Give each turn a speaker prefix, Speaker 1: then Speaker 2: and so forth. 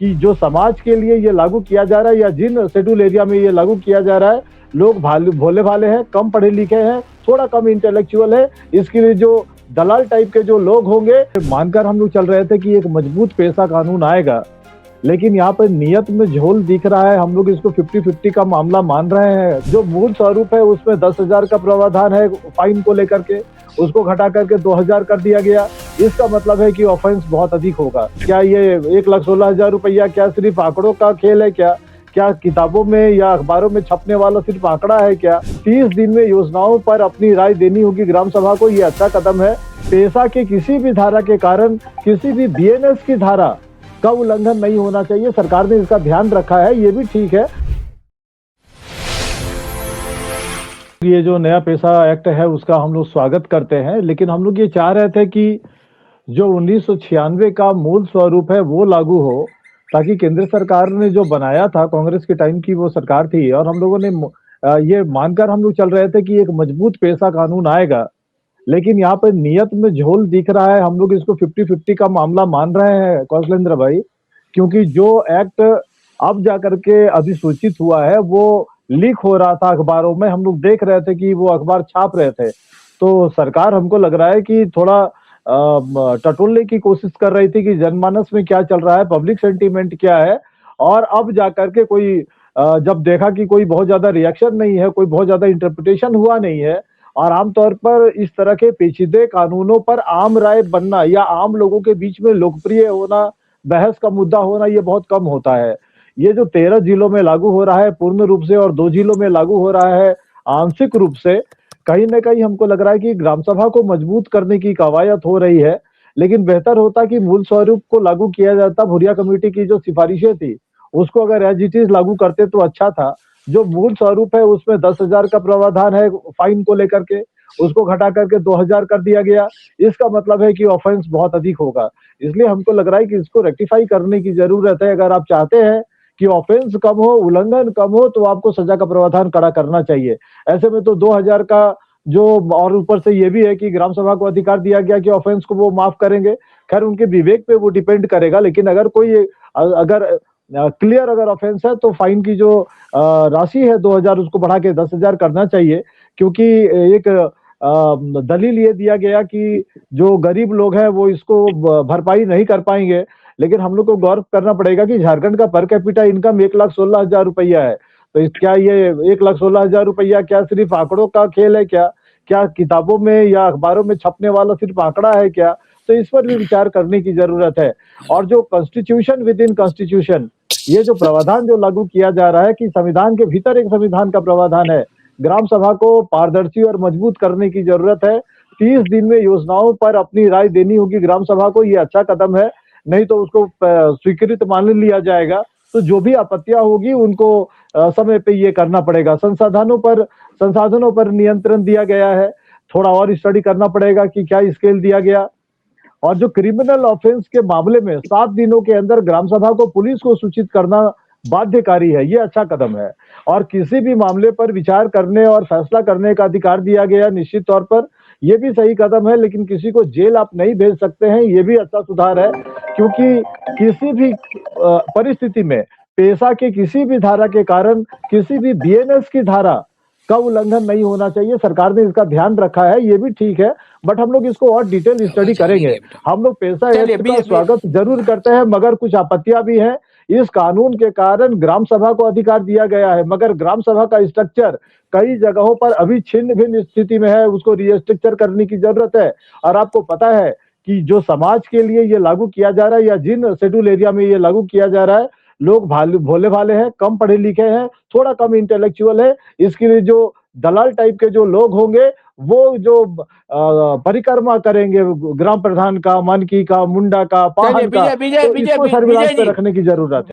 Speaker 1: कि जो समाज के लिए ये लागू किया जा रहा है या जिन शेड्यूल एरिया में ये लागू किया जा रहा है, लोग भोले भाले हैं, कम पढ़े लिखे हैं, थोड़ा कम इंटेलेक्चुअल है, इसके लिए जो दलाल टाइप के जो लोग होंगे, मानकर हम लोग चल रहे थे कि एक मजबूत पेशा कानून आएगा, लेकिन यहाँ पर नियत में झोल दिख रहा है। हम लोग इसको 50-50 का मामला मान रहे हैं। जो मूल स्वरूप है उसमें 10,000 का प्रावधान है फाइन को लेकर के, उसको घटा करके 2,000 कर दिया गया। इसका मतलब है कि ऑफेंस बहुत अधिक होगा। क्या ये 1,16,000 रुपया क्या सिर्फ आंकड़ों का खेल है? क्या किताबों में या अखबारों में छपने वाला सिर्फ आंकड़ा है क्या? 30 दिन में योजनाओं पर अपनी राय देनी होगी ग्राम सभा को, ये अच्छा कदम है। पेशा के किसी भी धारा के कारण किसी भी बीएनएस की धारा का उल्लंघन नहीं होना चाहिए। सरकार ने इसका ध्यान रखा है, ये भी ठीक है। ये जो नया पेशा एक्ट है उसका हम लोग स्वागत करते हैं, लेकिन हम लोग ये चाह रहे थे कि जो 1996 का मूल स्वरूप है वो लागू हो, ताकि केंद्र सरकार ने जो बनाया था, कांग्रेस के टाइम की वो सरकार थी, और हम लोगों ने ये मानकर हम लोग चल रहे थे कि एक मजबूत पेशा कानून आएगा, लेकिन यहाँ पे नियत में झोल दिख रहा है। हम लोग इसको 50-50 का मामला मान रहे हैं कौशलेंद्र भाई, क्योंकि जो एक्ट अब जाकर के अधिसूचित हुआ है वो लीक हो रहा था अखबारों में, हम लोग देख रहे थे कि वो अखबार छाप रहे थे। तो सरकार हमको लग रहा है कि थोड़ा टटोलने की कोशिश कर रही थी कि जनमानस में क्या चल रहा है, पब्लिक सेंटीमेंट क्या है, और अब जाकर के कोई जब देखा कि कोई बहुत ज्यादा रिएक्शन नहीं है, कोई बहुत ज्यादा इंटरप्रिटेशन हुआ नहीं है, और आमतौर पर इस तरह के पेचीदे कानूनों पर आम राय बनना या आम लोगों के बीच में लोकप्रिय होना, बहस का मुद्दा होना, ये बहुत कम होता है। ये जो 13 जिलों में लागू हो रहा है पूर्ण रूप से और 2 जिलों में लागू हो रहा है आंशिक रूप से, कहीं ना कहीं हमको लग रहा है कि ग्राम सभा को मजबूत करने की कवायद हो रही है। लेकिन बेहतर होता कि मूल स्वरूप को लागू किया जाता। भुरिया कमेटी की जो सिफारिशें थी उसको अगर एज इट इज लागू करते तो अच्छा था। जो मूल स्वरूप है उसमें 10,000 का प्रावधान है फाइन को लेकर के, उसको घटा करके 2,000 कर दिया गया। इसका मतलब है कि ऑफेंस बहुत अधिक होगा। इसलिए हमको लग रहा है कि इसको रेक्टिफाई करने की जरूरत है। अगर आप चाहते हैं कि ऑफेंस कम हो, उल्लंघन कम हो, तो आपको सजा का प्रावधान कड़ा करना चाहिए। ऐसे में तो 2,000 का जो, और ऊपर से ये भी है कि ग्राम सभा को अधिकार दिया गया कि ऑफेंस को वो माफ करेंगे। खैर उनके विवेक पे वो डिपेंड करेगा, लेकिन अगर कोई अगर क्लियर अगर ऑफेंस है तो फाइन की जो राशि है 2,000 उसको बढ़ा के 10,000 करना चाहिए। क्योंकि एक दलील ये दिया गया कि जो गरीब लोग हैं वो इसको भरपाई नहीं कर पाएंगे, लेकिन हम लोग को गौर करना पड़ेगा कि झारखंड का पर कैपिटा इनकम 1,16,000 रुपया है। तो क्या ये 1,16,000 रुपया क्या सिर्फ आंकड़ों का खेल है क्या किताबों में या अखबारों में छपने वाला सिर्फ आंकड़ा है क्या? तो इस पर भी विचार करने की जरूरत है। और जो कॉन्स्टिट्यूशन विद इन कॉन्स्टिट्यूशन, ये जो प्रावधान जो लागू किया जा रहा है कि संविधान के भीतर एक संविधान का प्रावधान है, ग्राम सभा को पारदर्शी और मजबूत करने की जरूरत है। 30 दिन में योजनाओं पर अपनी राय देनी होगी ग्राम सभा को, ये अच्छा कदम है। नहीं तो उसको स्वीकृत मान लिया जाएगा, तो जो भी आपत्तियां होगी उनको समय पे ये करना पड़ेगा। संसाधनों पर नियंत्रण दिया गया है, थोड़ा और स्टडी करना पड़ेगा कि क्या स्केल दिया गया। और जो क्रिमिनल ऑफेंस के मामले में 7 दिनों के अंदर ग्राम सभा को पुलिस को सूचित करना बाध्यकारी है, ये अच्छा कदम है। और किसी भी मामले पर विचार करने और फैसला करने का अधिकार दिया गया, निश्चित तौर पर ये भी सही कदम है। लेकिन किसी को जेल आप नहीं भेज सकते हैं, ये भी अच्छा सुधार है। क्योंकि किसी भी परिस्थिति में पेशा के किसी भी धारा के कारण किसी भी बीएनएस की धारा का उल्लंघन नहीं होना चाहिए। सरकार ने इसका ध्यान रखा है, ये भी ठीक है। बट हम लोग इसको और डिटेल स्टडी करेंगे। हम लोग पेशा एक्ट का स्वागत जरूर करते हैं, मगर कुछ आपत्तियां भी हैं। इस कानून के कारण ग्राम सभा को अधिकार दिया गया है, मगर ग्राम सभा का स्ट्रक्चर कई जगहों पर अभी छिन्न भिन्न स्थिति में है, उसको रीस्ट्रक्चर करने की जरूरत है। और आपको पता है कि जो समाज के लिए ये लागू किया जा रहा है या जिन शेड्यूल एरिया में ये लागू किया जा रहा है, लोग भोले भाले हैं, कम पढ़े लिखे हैं, थोड़ा कम इंटेलेक्चुअल है, इसके लिए जो दलाल टाइप के जो लोग होंगे वो जो परिक्रमा करेंगे ग्राम प्रधान का, मानकी का, मुंडा का, पाहन का, तो इसको सर्विलांस पे रखने की जरूरत है।